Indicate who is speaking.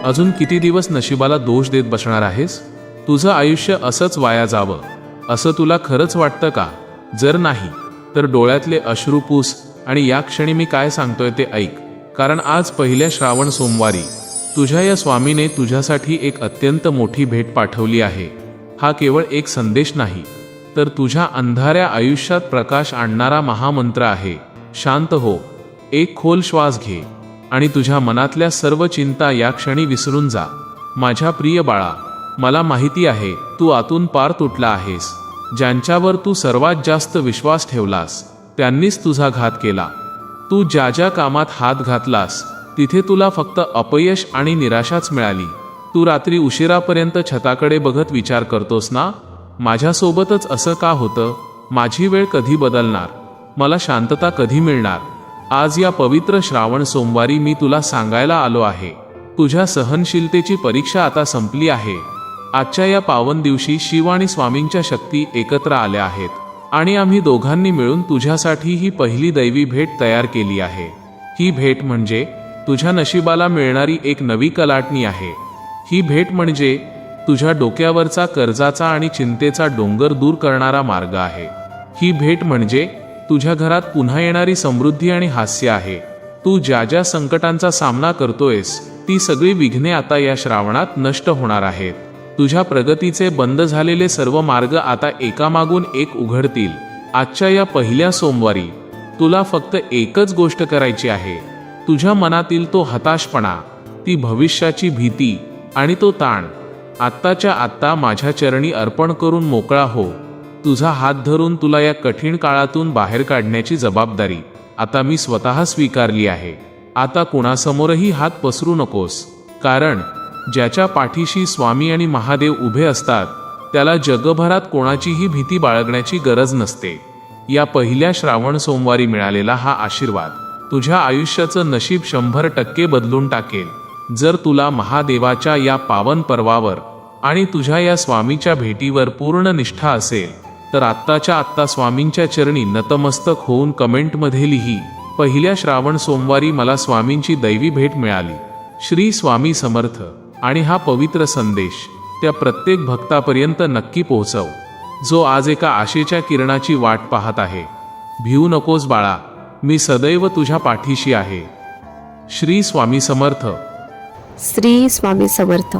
Speaker 1: अजून किती दिवस नशिबाला दोष देत बसणार आहेस? तुझं आयुष्य असंच वाया जावं असं तुला खरंच वाटतं का? जर नाही तर डोळ्यातले अश्रू पुस आणि या क्षणी मी काय सांगतोय ते ऐक. कारण आज पहिल्या श्रावण सोमवारी तुझ्या या स्वामीने तुझ्यासाठी एक अत्यंत मोठी भेट पाठवली आहे. हा केवळ एक संदेश नाही, तर तुझ्या अंधाऱ्या आयुष्यात प्रकाश आणणारा महामंत्र आहे. शांत हो, एक खोल श्वास घे आणि तुझ्या मनातल्या सर्व चिंता या क्षणी विसरून जा. माझ्या प्रिय बाळा, मला माहिती आहे तू आतून पार तुटला आहेस. ज्यांच्यावर तू सर्वात जास्त विश्वास ठेवलास त्यांनीच तुझा घात केला. तू ज्या ज्या कामात हात घातलास तिथे तुला फक्त अपयश आणि निराशाच मिळाली. तू रात्री उशिरापर्यंत छताकडे बघत विचार करतोस ना, माझ्यासोबतच असं का होतं? माझी वेळ कधी बदलणार? मला शांतता कधी मिळणार? आज या पवित्र श्रावण सोमवारी मी तुला सांगायला आलो आहे, तुझ्या सहनशीलतेची परीक्षा आता संपली आहे. आजच्या या पावन दिवशी शिव आणि स्वामींच्या शक्ती एकत्र आल्या आहेत आणि आम्ही दोघांनी मिळून तुझ्यासाठी ही पहिली दैवी भेट तयार केली आहे. ही भेट म्हणजे तुझ्या नशिबाला मिळणारी एक नवी कलाटणी आहे. ही भेट म्हणजे तुझ्या डोक्यावरचा कर्जाचा आणि चिंतेचा डोंगर दूर करणारा मार्ग आहे. ही भेट म्हणजे तुझ्या घरात पुन्हा येणारी समृद्धी आणि हास्य आहे. तू ज्या ज्या संकटांचा सामना करतोयस ती सगळी विघ्ने आता या श्रावणात नष्ट होणार आहेत. तुझ्या प्रगतीचे बंद झालेले सर्व मार्ग आता एकामागून एक उघडतील. आजच्या या पहिल्या सोमवारी तुला फक्त एकच गोष्ट करायची आहे. तुझ्या मनातील तो हताशपणा, ती भविष्याची भीती आणि तो ताण आत्ताच्या आत्ता माझ्या चरणी अर्पण करून मोकळा हो. तुझा हात धरून तुला या कठीण काळातून बाहेर काढण्याची जबाबदारी आता मी स्वतः स्वीकारली आहे. आता कुणासमोरही हात पसरू नकोस, कारण ज्याच्या पाठीशी स्वामी आणि महादेव उभे असतात त्याला जगभरात कोणाचीही भीती बाळगण्याची गरज नसते. या पहिल्या श्रावण सोमवारी मिळालेला हा आशीर्वाद तुझ्या आयुष्याचं नशीब 100% बदलून टाकेल. जर तुला महादेवाच्या या पावन पर्वावर आणि तुझ्या या स्वामीच्या भेटीवर पूर्ण निष्ठा असेल तर आत्ताच्या आत्ता स्वामींच्या चरणी नतमस्तक होऊन कमेंटमध्ये लिही, पहिल्या श्रावण सोमवारी मला स्वामींची दैवी भेट मिळाली. श्री स्वामी समर्थ. आणि हा पवित्र संदेश त्या प्रत्येक भक्तापर्यंत नक्की पोहोचव जो आज एका आशेच्या किरणाची वाट पाहत आहे. भिवू नकोस बाळा, मी सदैव तुझ्या पाठीशी आहे. श्री स्वामी समर्थ.
Speaker 2: श्री स्वामी समर्थ.